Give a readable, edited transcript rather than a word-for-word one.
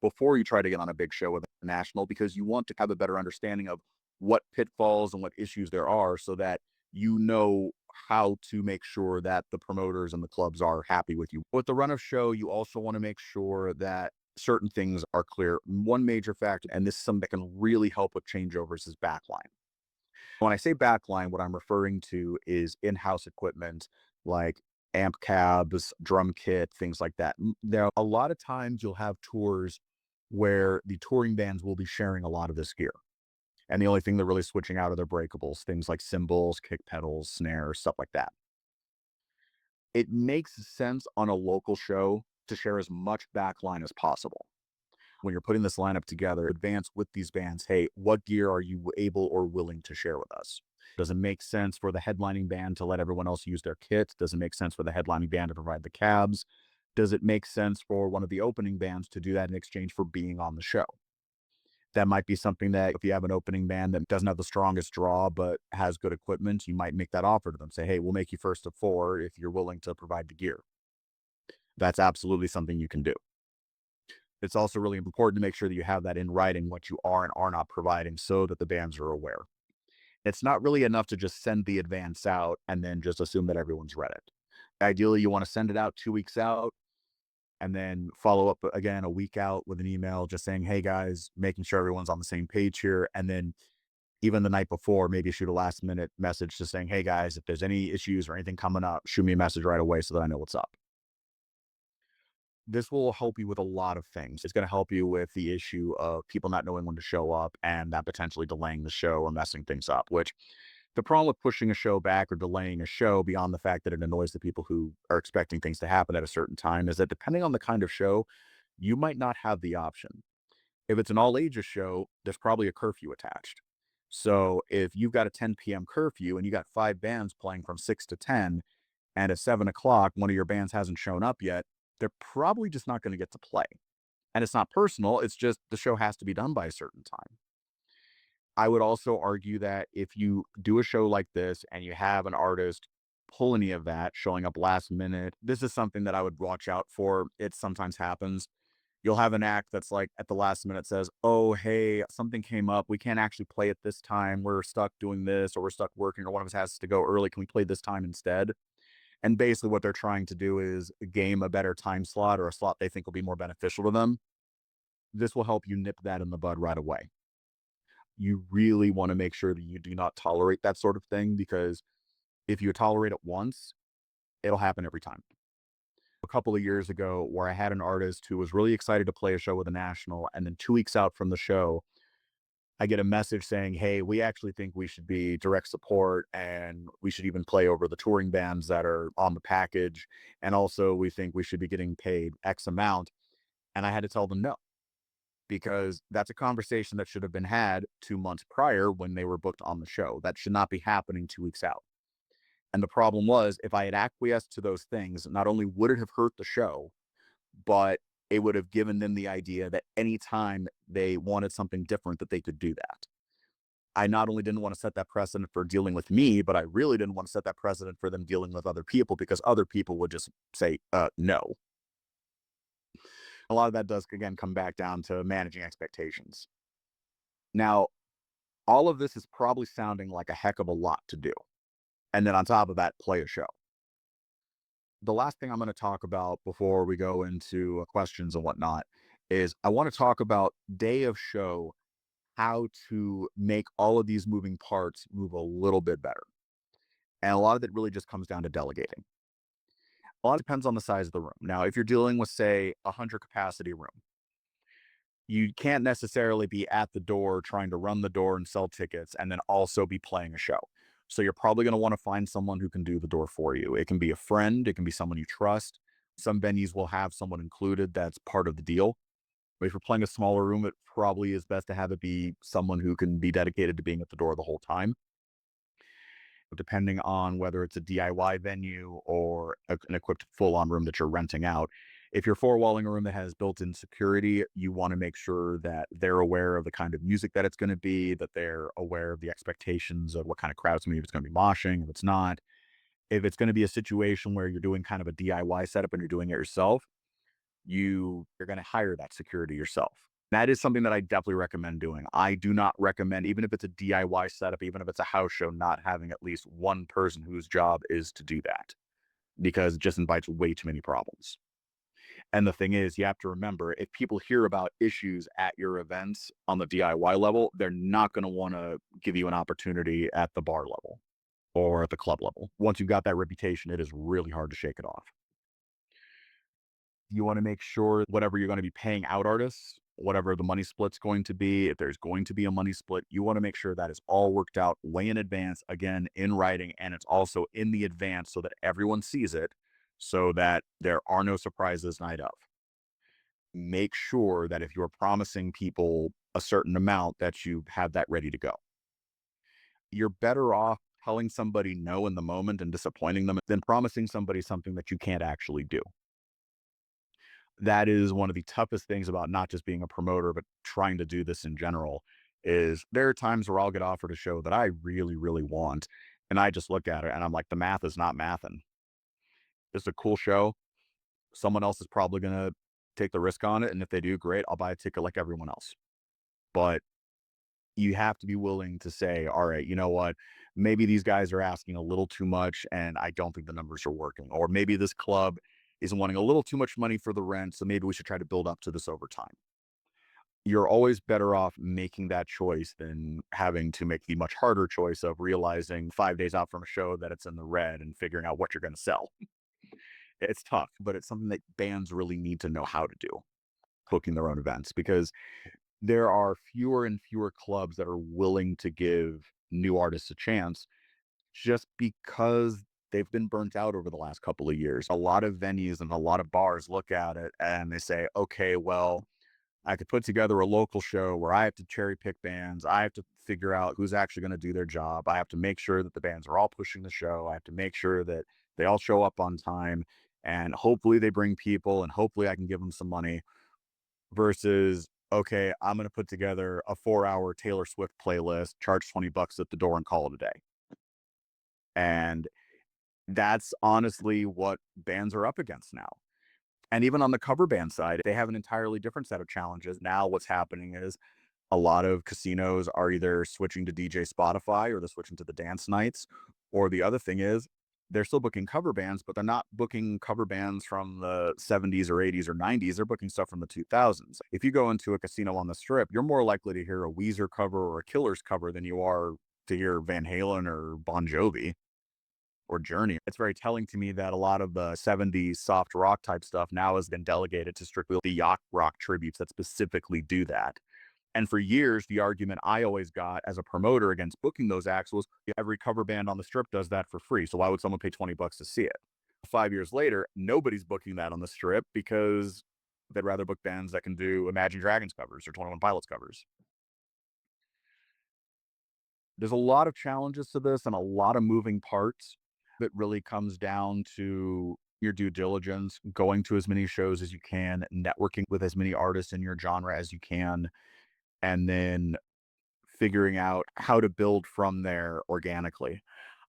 before you try to get on a big show with a national, because you want to have a better understanding of what pitfalls and what issues there are so that you know how to make sure that the promoters and the clubs are happy with you. With the run of show, you also want to make sure that certain things are clear. One major factor, and this is something that can really help with changeovers, is backline. When I say backline, what I'm referring to is in-house equipment like amp cabs, drum kit, things like that. There, a lot of times you'll have tours where the touring bands will be sharing a lot of this gear. And the only thing they're really switching out are their breakables, things like cymbals, kick pedals, snares, stuff like that. It makes sense on a local show to share as much backline as possible. When you're putting this lineup together, advance with these bands. Hey, what gear are you able or willing to share with us? Does it make sense for the headlining band to let everyone else use their kit? Does it make sense for the headlining band to provide the cabs? Does it make sense for one of the opening bands to do that in exchange for being on the show? That might be something that if you have an opening band that doesn't have the strongest draw but has good equipment, you might make that offer to them. Say, hey, we'll make you first of four if you're willing to provide the gear. That's absolutely something you can do. It's also really important to make sure that you have that in writing, what you are and are not providing, so that the bands are aware. It's not really enough to just send the advance out and then just assume that everyone's read it. Ideally, you want to send it out 2 weeks out and then follow up again a week out with an email just saying, hey guys, making sure everyone's on the same page here. And then even the night before, maybe shoot a last minute message just saying, hey guys, if there's any issues or anything coming up, shoot me a message right away so that I know what's up. This will help you with a lot of things. It's going to help you with the issue of people not knowing when to show up and that potentially delaying the show or messing things up, which the problem with pushing a show back or delaying a show beyond the fact that it annoys the people who are expecting things to happen at a certain time is that depending on the kind of show, you might not have the option. If it's an all ages show, there's probably a curfew attached. So if you've got a 10 p.m. curfew and you got five bands playing from 6 to 10, and at 7 o'clock, one of your bands hasn't shown up yet, they're probably just not going to get to play. And it's not personal, it's just the show has to be done by a certain time. I would also argue that if you do a show like this and you have an artist pull any of that, showing up last minute, this is something that I would watch out for. It sometimes happens. You'll have an act that's like at the last minute says, oh, hey, something came up. We can't actually play it this time. We're stuck doing this, or we're stuck working, or one of us has to go early. Can we play this time instead? And basically, what they're trying to do is game a better time slot or a slot they think will be more beneficial to them. This will help you nip that in the bud right away. You really want to make sure that you do not tolerate that sort of thing, because if you tolerate it once, it'll happen every time. A couple of years ago, where I had an artist who was really excited to play a show with a national, and then 2 weeks out from the show, I get a message saying, hey, we actually think we should be direct support and we should even play over the touring bands that are on the package. And also, we think we should be getting paid X amount. And I had to tell them no, because that's a conversation that should have been had 2 months prior when they were booked on the show. That should not be happening 2 weeks out. And the problem was, if I had acquiesced to those things, not only would it have hurt the show, but it would have given them the idea that anytime they wanted something different, that they could do that. I not only didn't want to set that precedent for dealing with me, but I really didn't want to set that precedent for them dealing with other people, because other people would just say, no. A lot of that does, again, come back down to managing expectations. Now, all of this is probably sounding like a heck of a lot to do. And then on top of that, play a show. The last thing I'm going to talk about before we go into questions and whatnot is I want to talk about day of show, how to make all of these moving parts move a little bit better. And a lot of it really just comes down to delegating. A lot depends on the size of the room. Now, if you're dealing with, say, a 100 capacity room, you can't necessarily be at the door trying to run the door and sell tickets and then also be playing a show. So you're probably going to want to find someone who can do the door for you. It can be a friend, it can be someone you trust. Some venues will have someone included that's part of the deal. But if you're playing a smaller room, it probably is best to have it be someone who can be dedicated to being at the door the whole time. Depending on whether it's a DIY venue or an equipped full on room that you're renting out. If you're four walling a room that has built in security, you want to make sure that they're aware of the kind of music that it's going to be, that they're aware of the expectations of what kind of crowds, maybe if it's going to be moshing, if it's not. If it's going to be a situation where you're doing kind of a DIY setup and you're doing it yourself, you're going to hire that security yourself. That is something that I definitely recommend doing. I do not recommend, even if it's a DIY setup, even if it's a house show, not having at least one person whose job is to do that, because it just invites way too many problems. And the thing is, you have to remember, if people hear about issues at your events on the DIY level, they're not going to want to give you an opportunity at the bar level or at the club level. Once you've got that reputation, it is really hard to shake it off. You want to make sure whatever you're going to be paying out artists, whatever the money split's going to be, if there's going to be a money split, you want to make sure that is all worked out way in advance, again, in writing, and it's also in the advance so that everyone sees it, so that there are no surprises night of. Make sure that if you're promising people a certain amount, that you have that ready to go. You're better off telling somebody no in the moment and disappointing them than promising somebody something that you can't actually do. That is one of the toughest things about not just being a promoter, but trying to do this in general. Is there are times where I'll get offered a show that I really, really want, and I just look at it and I'm like, the math is not mathing. It's a cool show. Someone else is probably going to take the risk on it. And if they do, great, I'll buy a ticket like everyone else. But you have to be willing to say, all right, you know what? Maybe these guys are asking a little too much and I don't think the numbers are working. Or maybe this club is wanting a little too much money for the rent. So maybe we should try to build up to this over time. You're always better off making that choice than having to make the much harder choice of realizing 5 days out from a show that it's in the red and figuring out what you're going to sell. It's tough, but it's something that bands really need to know how to do, booking their own events, because there are fewer and fewer clubs that are willing to give new artists a chance just because they've been burnt out over the last couple of years. A lot of venues and a lot of bars look at it and they say, okay, well, I could put together a local show where I have to cherry pick bands. I have to figure out who's actually going to do their job. I have to make sure that the bands are all pushing the show. I have to make sure that they all show up on time and hopefully they bring people and hopefully I can give them some money versus, okay, I'm going to put together a 4 hour Taylor Swift playlist, charge $20 at the door and call it a day. And that's honestly what bands are up against now. And even on the cover band side, they have an entirely different set of challenges. Now, what's happening is a lot of casinos are either switching to DJ Spotify or they're switching to the dance nights. Or the other thing is they're still booking cover bands, but they're not booking cover bands from the 70s or 80s or 90s. They're booking stuff from the 2000s. If you go into a casino on the strip, you're more likely to hear a Weezer cover or a Killers cover than you are to hear Van Halen or Bon Jovi or Journey. It's very telling to me that a lot of the 70s soft rock type stuff now has been delegated to strictly the yacht rock tributes that specifically do that. And for years, the argument I always got as a promoter against booking those acts was every cover band on the strip does that for free. So why would someone pay $20 to see it? 5 years later, nobody's booking that on the strip because they'd rather book bands that can do Imagine Dragons covers or 21 Pilots covers. There's a lot of challenges to this and a lot of moving parts that really comes down to your due diligence, going to as many shows as you can, networking with as many artists in your genre as you can, and then figuring out how to build from there organically.